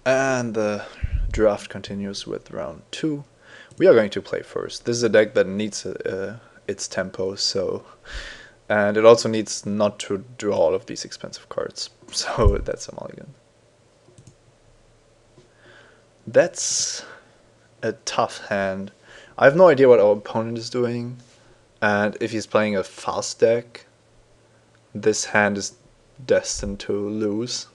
And the draft continues with round 2. We are going to play first. This is a deck that needs its tempo, so, and it also needs not to draw all of these expensive cards. So that's a mulligan. That's a tough hand. I have no idea what our opponent is doing, and if he's playing a fast deck, this hand is destined to lose.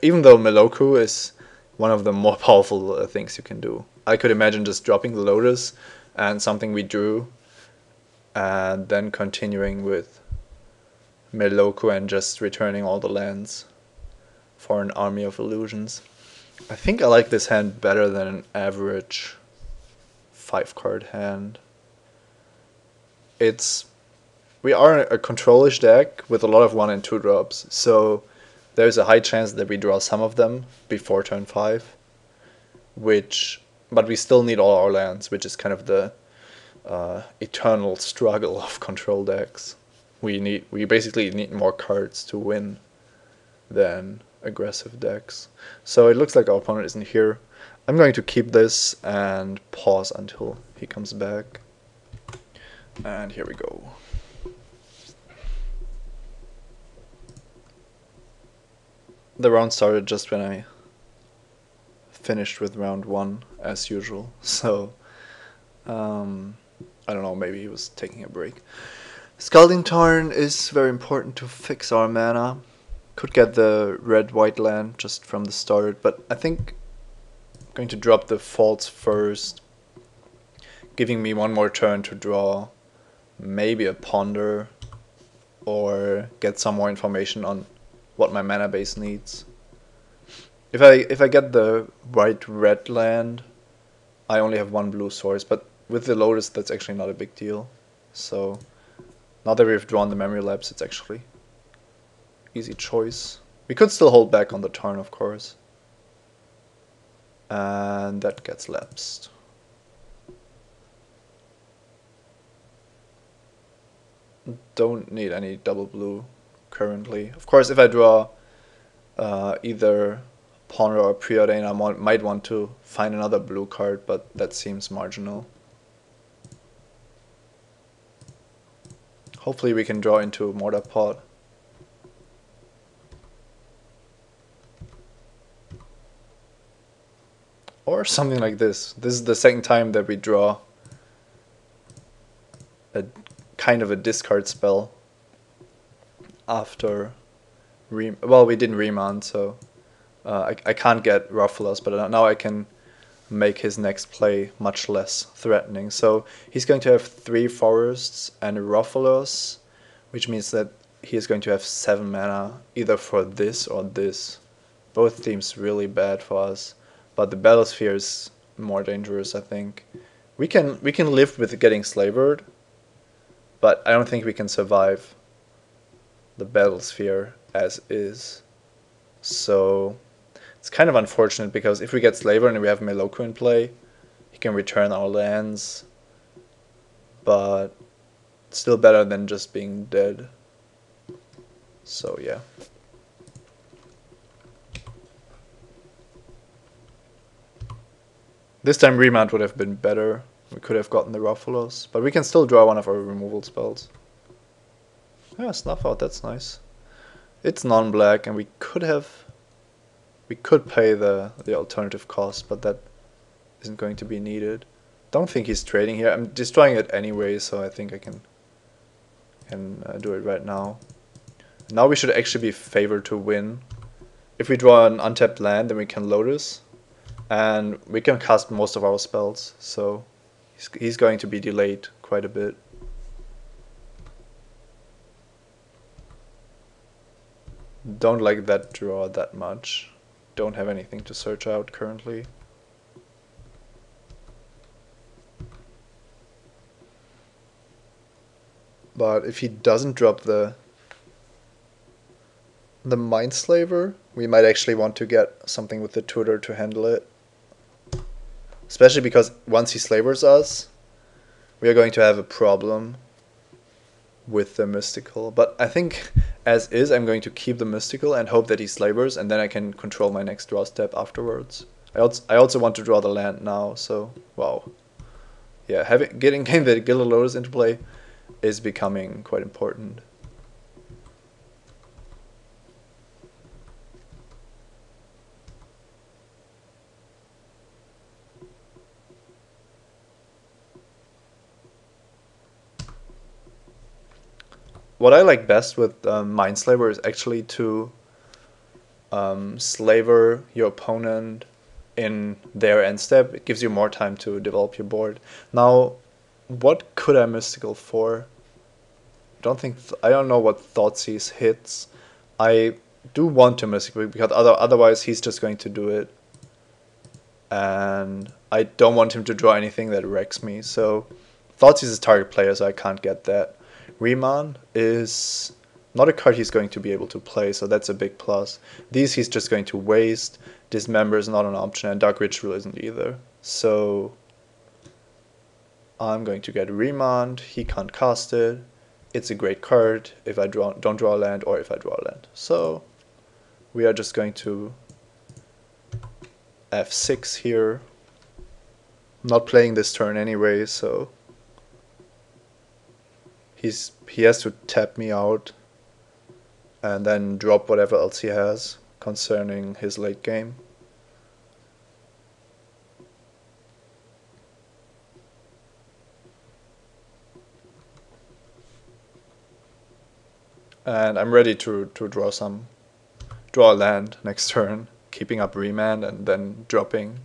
Even though Meloku is one of the more powerful things you can do. I could imagine just dropping the Lotus and something we drew, and then continuing with Meloku and just returning all the lands for an army of illusions. I think I like this hand better than an average 5-card hand. We are a controlish deck with a lot of 1 and 2 drops, so there's a high chance that we draw some of them before turn 5, but we still need all our lands, which is kind of the eternal struggle of control decks. We basically need more cards to win than aggressive decks. So it looks like our opponent isn't here. I'm going to keep this and pause until he comes back. And here we go. The round started just when I finished with round 1, as usual. So, I don't know, maybe he was taking a break. Scalding Tarn is very important to fix our mana. Could get the red-white land just from the start, but I think I'm going to drop the faults first, giving me one more turn to draw maybe a Ponder or get some more information on what my mana base needs. If I get the white-red land, I only have 1 blue source, but with the Lotus that's actually not a big deal. So now that we've drawn the memory lapse, it's actually easy choice. We could still hold back on the turn, of course. And that gets lapsed. Don't need any double blue currently. Of course, if I draw either Ponder or Preordain, I might want to find another blue card, but that seems marginal. Hopefully we can draw into Mortar Pot. Or something like this. This is the second time that we draw a kind of a discard spell after well, we didn't remand, so I can't get Ruffalus, but now I can make his next play much less threatening. So he's going to have 3 forests and a Ruffalus, which means that he is going to have 7 mana either for this or this. Both seems really bad for us, but the Battlesphere is more dangerous, I think. We can live with getting Slavered, but I don't think we can survive the Battlesphere as is. So it's kind of unfortunate, because if we get Slaver and we have Meloku in play, he can return our lands, but still better than just being dead. So yeah. This time remount would have been better. We could have gotten the Ruffalus, but we can still draw one of our removal spells. Yeah, Snuff Out, that's nice. It's non-black, and we could pay the alternative cost, but that isn't going to be needed. Don't think he's trading here. I'm destroying it anyway, so I think I can do it right now. Now we should actually be favored to win. If we draw an untapped land, then we can Lotus, and we can cast most of our spells, so he's going to be delayed quite a bit. Don't like that draw that much. Don't have anything to search out currently. But if he doesn't drop the Mindslaver, we might actually want to get something with the tutor to handle it. Especially because once he slavers us, we are going to have a problem. with the mystical. But I think as is, I'm going to keep the mystical and hope that he slavers, and then I can control my next draw step afterwards. I also want to draw the land now, so wow. Yeah, getting the Gilded Lotus into play is becoming quite important. What I like best with Mindslaver is actually to slaver your opponent in their end step. It gives you more time to develop your board. Now, what could I mystical for? I don't know what Thoughtseize hits. I do want to mystical because otherwise he's just going to do it, and I don't want him to draw anything that wrecks me. So Thoughtseize is target player, so I can't get that. Remand is not a card he's going to be able to play, so that's a big plus. These he's just going to waste. Dismember is not an option, and Dark Ritual isn't either. So I'm going to get Remand. He can't cast it. It's a great card if I don't draw a land or if I draw a land. So we are just going to F6 here. I'm not playing this turn anyway, so he has to tap me out and then drop whatever else he has concerning his late game. And I'm ready to draw a land next turn, keeping up Remand and then dropping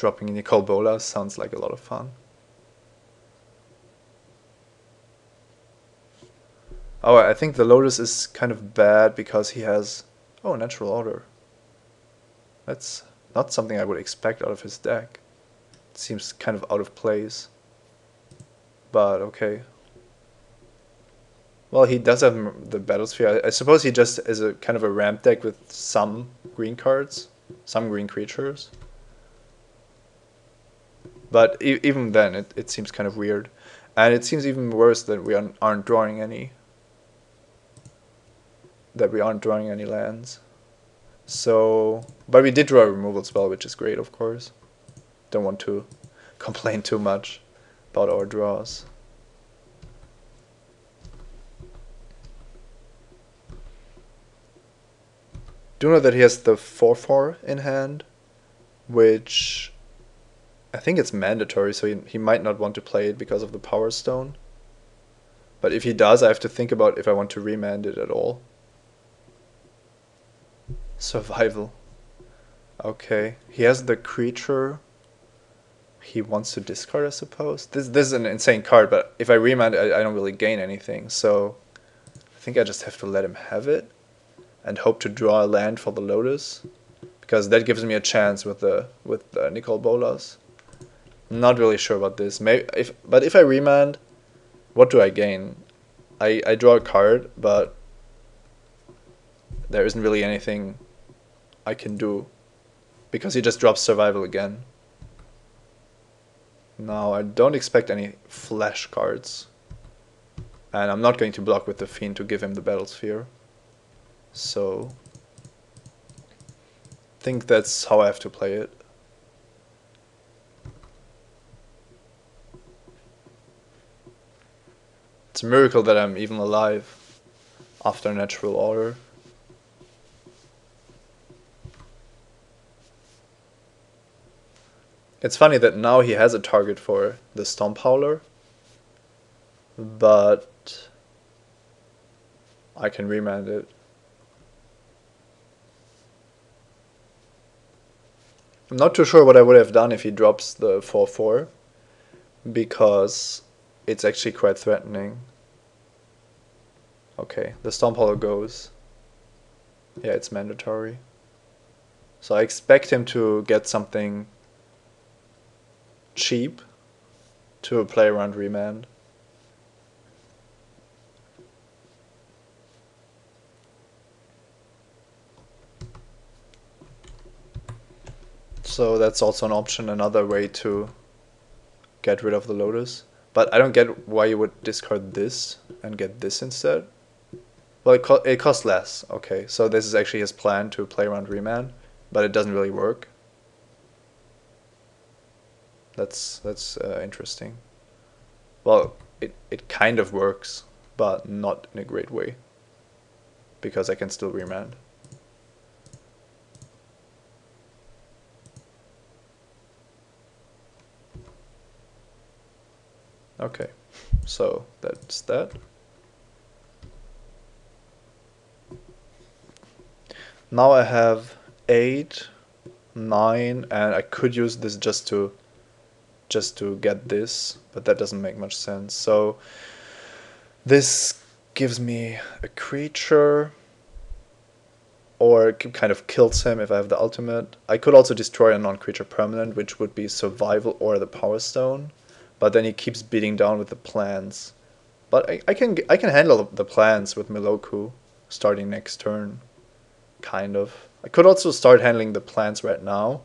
Nicol Bolas sounds like a lot of fun. Oh, I think the Lotus is kind of bad because he has Natural Order. That's not something I would expect out of his deck. It seems kind of out of place. But okay. Well, he does have the Battlesphere. I suppose he just is a kind of a ramp deck with some green cards, some green creatures. But even then, it seems kind of weird. And it seems even worse that we aren't drawing any. That we aren't drawing any lands. So, but we did draw a removal spell, which is great, of course. Don't want to complain too much about our draws. Do know that he has the 4/4 in hand, which I think it's mandatory, so he might not want to play it because of the Power Stone. But if he does, I have to think about if I want to remand it at all. Survival. Okay, he has the creature he wants to discard, I suppose. This is an insane card, but if I remand it, I don't really gain anything, so I think I just have to let him have it and hope to draw a land for the Lotus, because that gives me a chance with the Nicol Bolas. I'm not really sure about this. But if I remand, what do I gain? I draw a card, but there isn't really anything I can do because he just drops survival again. Now I don't expect any flash cards, and I'm not going to block with the Fiend to give him the Battlesphere. So I think that's how I have to play it. It's a miracle that I'm even alive after Natural Order. It's funny that now he has a target for the Stomp Howler, but I can remand it. I'm not too sure what I would have done if he drops the 4/4, because it's actually quite threatening. Okay, the Stomp Howler goes. Yeah, it's mandatory. So I expect him to get something cheap to play around remand. So that's also an option, another way to get rid of the Lotus. But I don't get why you would discard this and get this instead. Well, it costs less. Okay, so this is actually his plan to play around Remand, but it doesn't really work. That's interesting. Well, it kind of works, but not in a great way, because I can still Remand. Okay, so that's that. Now I have 8, 9, and I could use this just to get this, but that doesn't make much sense. So this gives me a creature, or it kind of kills him if I have the ultimate. I could also destroy a non-creature permanent, which would be survival or the Power Stone, but then he keeps beating down with the plants. But I can handle the plants with Miloku starting next turn, kind of. I could also start handling the plants right now,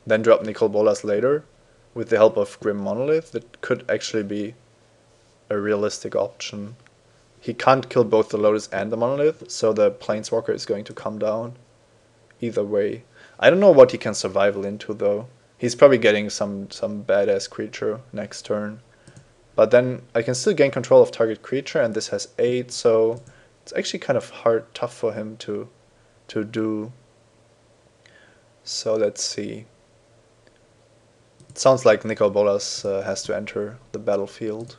then drop Nicol Bolas later with the help of Grim Monolith. That could actually be a realistic option. He can't kill both the Lotus and the Monolith, so the Planeswalker is going to come down either way. I don't know what he can survival into though. He's probably getting some badass creature next turn. But then I can still gain control of target creature, and this has 8, so it's actually kind of tough for him to do. So let's see. It sounds like Nicol Bolas has to enter the battlefield.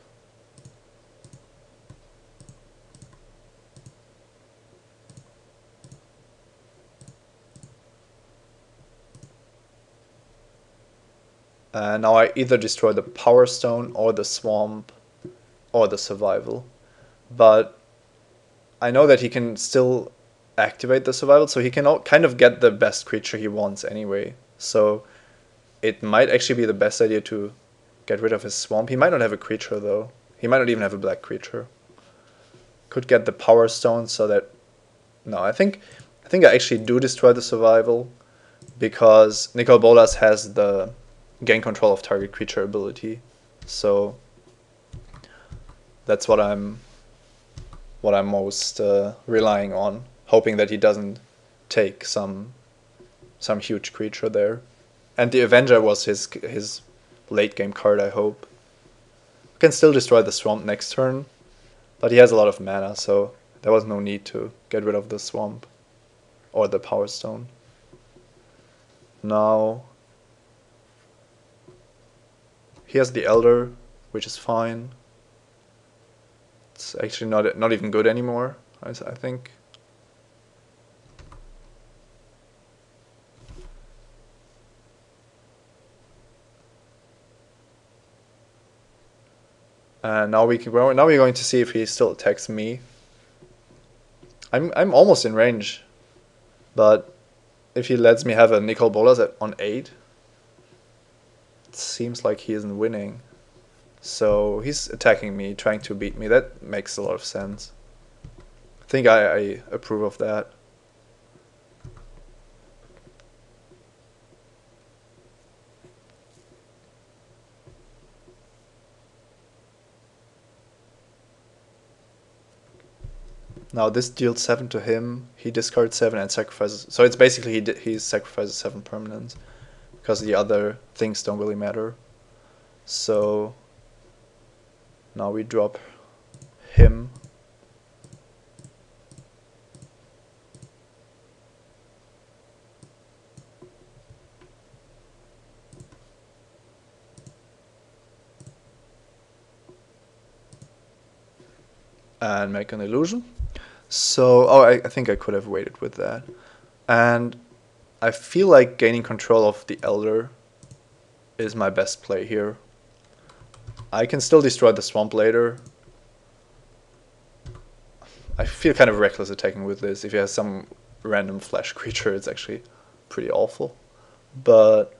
Now I either destroy the Power Stone or the Swamp or the Survival. But I know that he can still activate the Survival, so he can kind of get the best creature he wants anyway. So it might actually be the best idea to get rid of his Swamp. He might not have a creature though. He might not even have a black creature. Could get the Power Stone so that... No, I think I actually do destroy the Survival, because Nicol Bolas has the gain control of target creature ability. So that's what I'm most relying on, hoping that he doesn't take some huge creature there. And the Avenger was his late game card, I hope. Can still destroy the Swamp next turn, but he has a lot of mana, so there was no need to get rid of the Swamp or the Power Stone. Now he has the Elder, which is fine. It's actually not even good anymore, I think. And now we're going to see if he still attacks me. I'm almost in range, but if he lets me have a Nicol Bolas on 8, it seems like he isn't winning. So he's attacking me, trying to beat me. That makes a lot of sense. I think I approve of that. Now this deals 7 to him. He discards 7 and sacrifices. So it's basically he sacrifices 7 permanents, because the other things don't really matter. So now we drop him. And make an illusion. So, I think I could have waited with that. And I feel like gaining control of the Elder is my best play here. I can still destroy the Swamp later. I feel kind of reckless attacking with this. If he has some random flash creature, it's actually pretty awful. But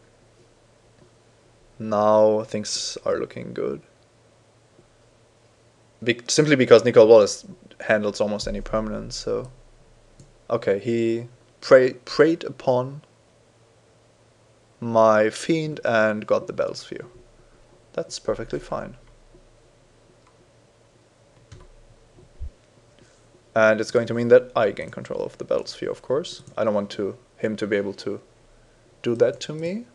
now things are looking good. Simply because Nicol Bolas handles almost any permanent, so... Okay, he preyed upon my Fiend and got the Battlesphere. That's perfectly fine. And it's going to mean that I gain control of the Battlesphere, of course. I don't want him to be able to do that to me.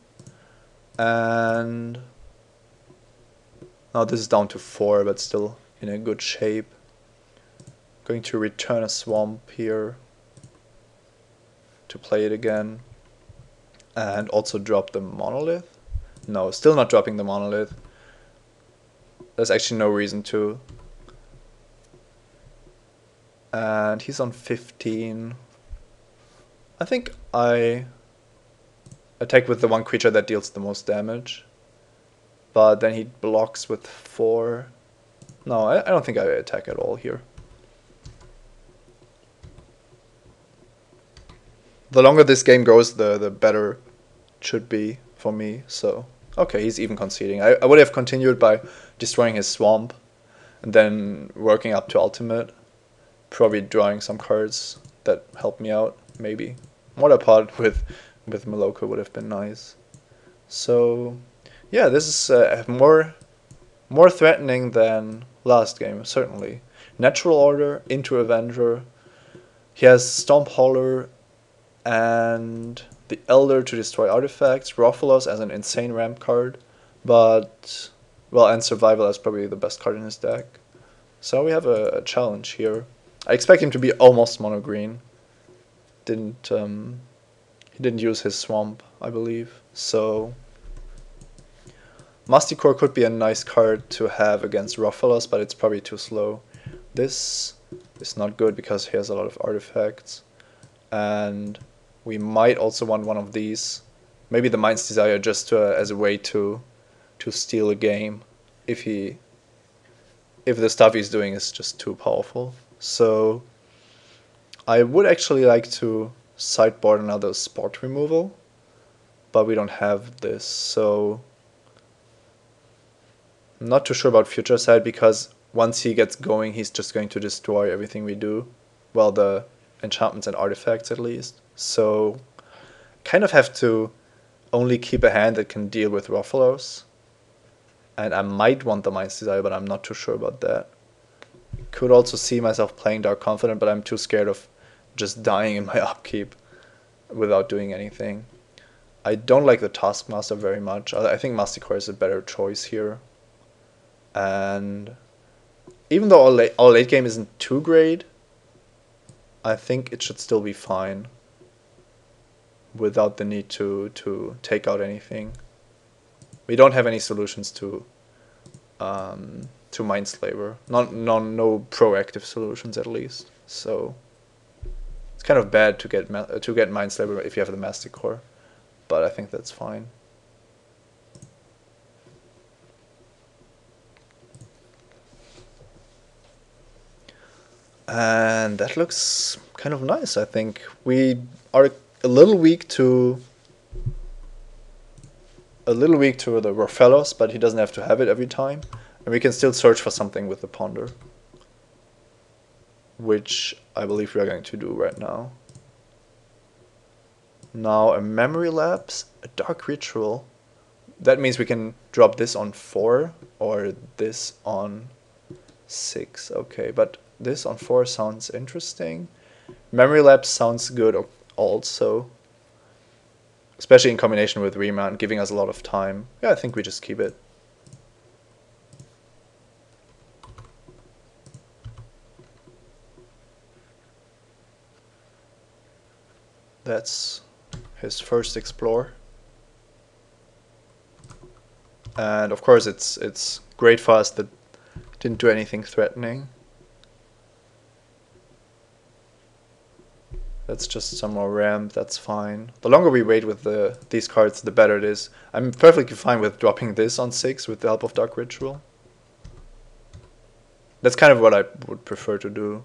And now this is down to 4, but still in a good shape. Going to return a swamp here to play it again. And also drop the monolith. No, still not dropping the monolith. There's actually no reason to. And he's on 15. I think I attack with the one creature that deals the most damage. But then he blocks with 4. No, I don't think I attack at all here. The longer this game goes, the better it should be for me. So, okay, he's even conceding. I would have continued by destroying his swamp and then working up to ultimate. Probably drawing some cards that help me out, maybe. Mortar Pot with Maloka would have been nice. So, yeah, this is more threatening than last game, certainly. Natural Order into Avenger. He has Stomp Hauler and the Elder to destroy artifacts. Rofelos as an insane ramp card, but well, and Survival as probably the best card in his deck. So we have a challenge here. I expect him to be almost mono green. He didn't use his swamp, I believe. So Masticore could be a nice card to have against Rofelos, but it's probably too slow. This is not good because he has a lot of artifacts. And we might also want one of these. Maybe the Mind's Desire just as a way to steal a game if the stuff he's doing is just too powerful. So I would actually like to sideboard another spot removal, but we don't have this, so I'm not too sure about future side because once he gets going, he's just going to destroy everything we do. Well, the enchantments and artifacts at least. So kind of have to only keep a hand that can deal with Rofelos. And I might want the Mind's Desire, but I'm not too sure about that. Could also see myself playing Dark Confident, but I'm too scared of just dying in my upkeep without doing anything. I don't like the Taskmaster very much. I think Masticore is a better choice here. And even though our late game isn't too great, I think it should still be fine without the need to take out anything. We don't have any solutions to Mindslaver. No proactive solutions at least. So it's kind of bad to get Mindslaver if you have the Masticore, but I think that's fine. And that looks kind of nice, I think. We are a little weak to the Rofellos, but he doesn't have to have it every time. And we can still search for something with the Ponder, which I believe we are going to do right now. Now a Memory Lapse, a Dark Ritual. That means we can drop this on 4 or this on 6. Okay, but this on 4 sounds interesting. Memory Lapse sounds good also, especially in combination with Remand, giving us a lot of time. Yeah, I think we just keep it. That's his first Explore. And of course it's great for us that didn't do anything threatening. That's just some more ramp, that's fine. The longer we wait with these cards, the better it is. I'm perfectly fine with dropping this on 6 with the help of Dark Ritual. That's kind of what I would prefer to do.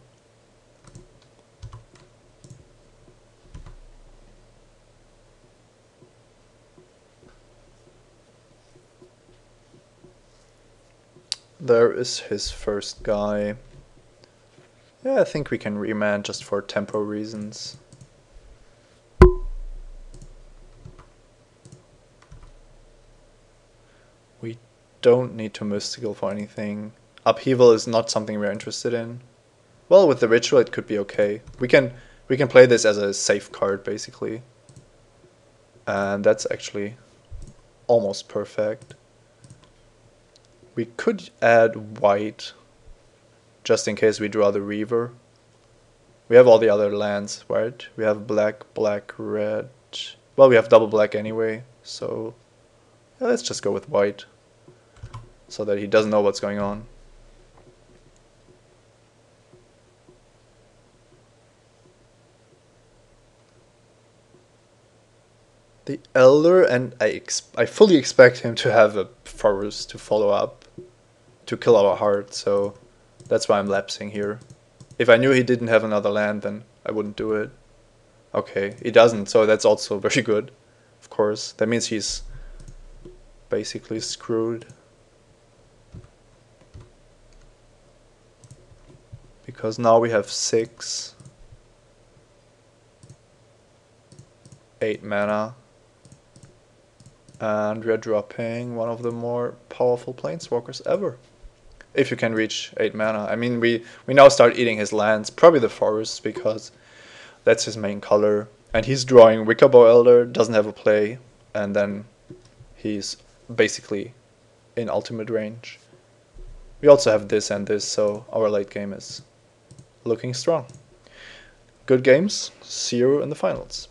There is his first guy. Yeah, I think we can remand just for tempo reasons. We don't need to Mystical for anything. Upheaval is not something we're interested in. Well, with the ritual it could be okay. We can play this as a safe card basically. And that's actually almost perfect. We could add white just in case we draw the Reaver. We have all the other lands, right? We have black, black, red. Well, we have double black anyway, so yeah, let's just go with white so that he doesn't know what's going on. The Elder, and I fully expect him to have a forest to follow up to kill our heart, so that's why I'm lapsing here. If I knew he didn't have another land, then I wouldn't do it. Okay, he doesn't, so that's also very good, of course. That means he's basically screwed. Because now we have 6, 8 mana. And we are dropping one of the more powerful planeswalkers ever. If you can reach 8 mana. I mean, we now start eating his lands, probably the forests, because that's his main color. And he's drawing Wickerbow Elder, doesn't have a play, and then he's basically in ultimate range. We also have this and this, so our late game is looking strong. Good games. See you in the finals.